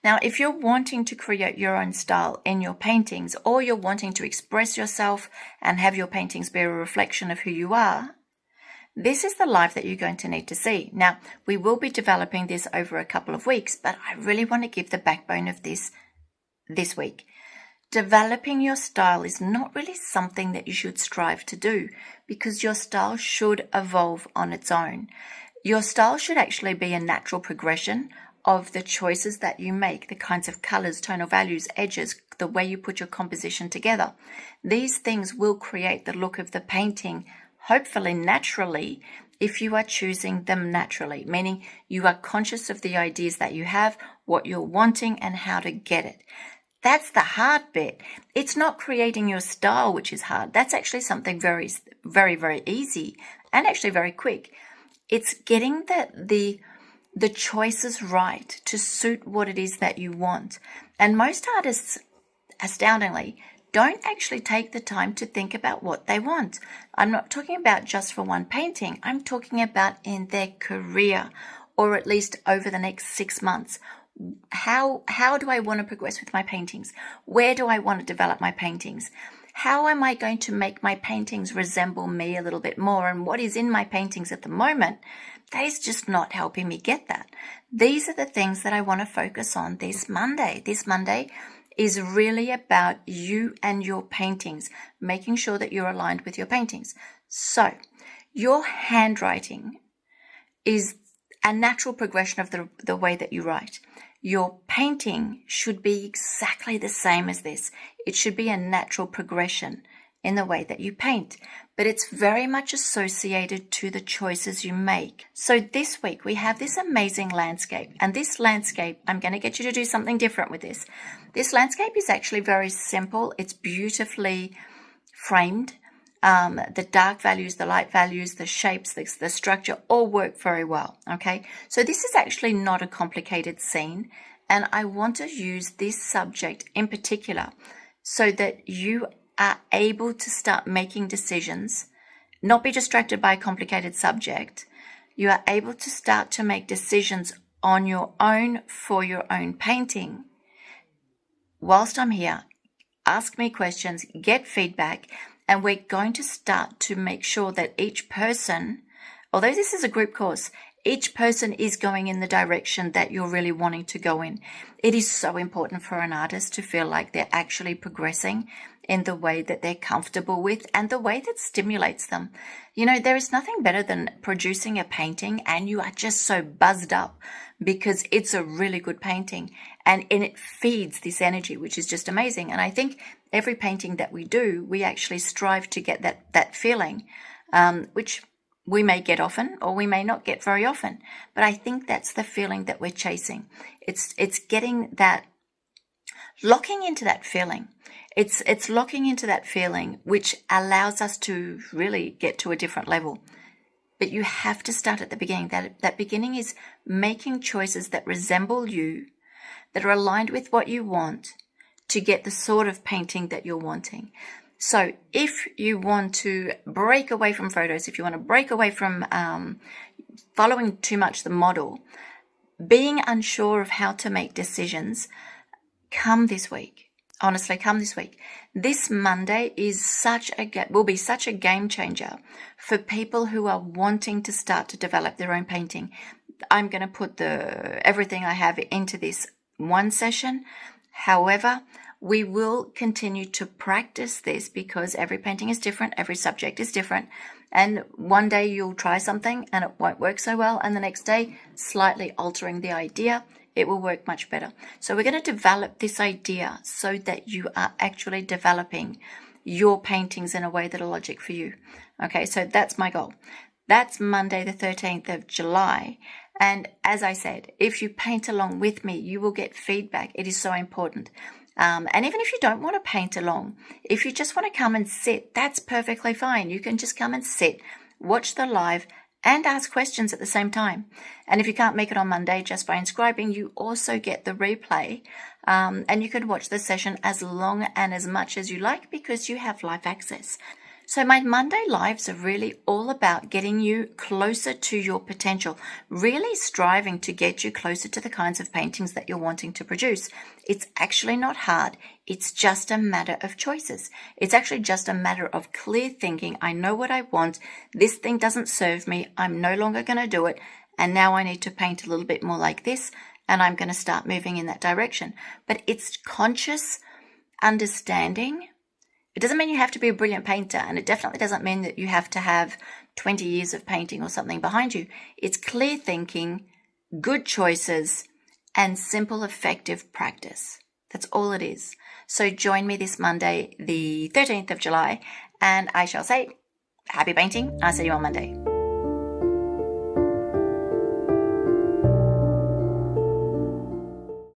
Now, if you're wanting to create your own style in your paintings, or you're wanting to express yourself and have your paintings be a reflection of who you are, this is the live that you're going to need to see. Now, we will be developing this over a couple of weeks, but I really want to give the backbone of this week. Developing your style is not really something that you should strive to do, because your style should evolve on its own. Your style should actually be a natural progression of the choices that you make, the kinds of colors, tonal values, edges, the way you put your composition together. These things will create the look of the painting, hopefully naturally, if you are choosing them naturally, meaning you are conscious of the ideas that you have, what you're wanting, and how to get it. That's the hard bit. It's not creating your style, which is hard. That's actually something very, very, very easy and actually very quick. It's getting the choices right to suit what it is that you want. And most artists, astoundingly, don't actually take the time to think about what they want. I'm not talking about just for one painting. I'm talking about in their career, or at least over the next 6 months. How do I want to progress with my paintings? Where do I want to develop my paintings? How am I going to make my paintings resemble me a little bit more? And what is in my paintings at the moment, that is just not helping me get that. These are the things that I want to focus on this Monday. This Monday is really about you and your paintings, making sure that you're aligned with your paintings. So your handwriting is a natural progression of the way that you write. Your painting should be exactly the same as this. It should be a natural progression in the way that you paint, but it's very much associated to the choices you make. So this week we have this amazing landscape, and this landscape, I'm going to get you to do something different with this. This landscape is actually very simple. It's beautifully framed. The dark values, the light values, the shapes, the structure all work very well. Okay, so this is actually not a complicated scene, and I want to use this subject in particular so that you are able to start making decisions, not be distracted by a complicated subject. You are able to start to make decisions on your own for your own painting. Whilst I'm here, ask me questions, get feedback, and we're going to start to make sure that each person, although this is a group course, each person is going in the direction that you're really wanting to go in. It is so important for an artist to feel like they're actually progressing in the way that they're comfortable with and the way that stimulates them. You know, there is nothing better than producing a painting and you are just so buzzed up because it's a really good painting and it feeds this energy, which is just amazing. And I think every painting that we do, we actually strive to get that feeling, which we may get often or we may not get very often. But I think that's the feeling that we're chasing. It's getting that, locking into that feeling. It's locking into that feeling, which allows us to really get to a different level. But you have to start at the beginning. That beginning is making choices that resemble you, that are aligned with what you want to get the sort of painting that you're wanting. So if you want to break away from photos, if you want to break away from following too much the model, being unsure of how to make decisions, come this week. Honestly, come this week. This Monday will be such a game changer for people who are wanting to start to develop their own painting. I'm going to put everything I have into this one session. However, we will continue to practice this because every painting is different, every subject is different. And one day you'll try something and it won't work so well. And the next day, slightly altering the idea, it will work much better. So we're going to develop this idea so that you are actually developing your paintings in a way that are logic for you. Okay, so that's my goal. That's Monday, the 13th of July. And as I said, if you paint along with me, you will get feedback. It is so important. And even if you don't want to paint along, if you just want to come and sit, that's perfectly fine. You can just come and sit, watch the live, and ask questions at the same time. And if you can't make it on Monday just by inscribing, you also get the replay. And you can watch the session as long and as much as you like because you have live access. So my Monday lives are really all about getting you closer to your potential, really striving to get you closer to the kinds of paintings that you're wanting to produce. It's actually not hard. It's just a matter of choices. It's actually just a matter of clear thinking. I know what I want. This thing doesn't serve me. I'm no longer going to do it. And now I need to paint a little bit more like this. And I'm going to start moving in that direction. But it's conscious understanding. It doesn't mean you have to be a brilliant painter, and it definitely doesn't mean that you have to have 20 years of painting or something behind you. It's clear thinking, good choices, and simple, effective practice. That's all it is. So join me this Monday, the 13th of July, and I shall say, happy painting. I'll see you on Monday.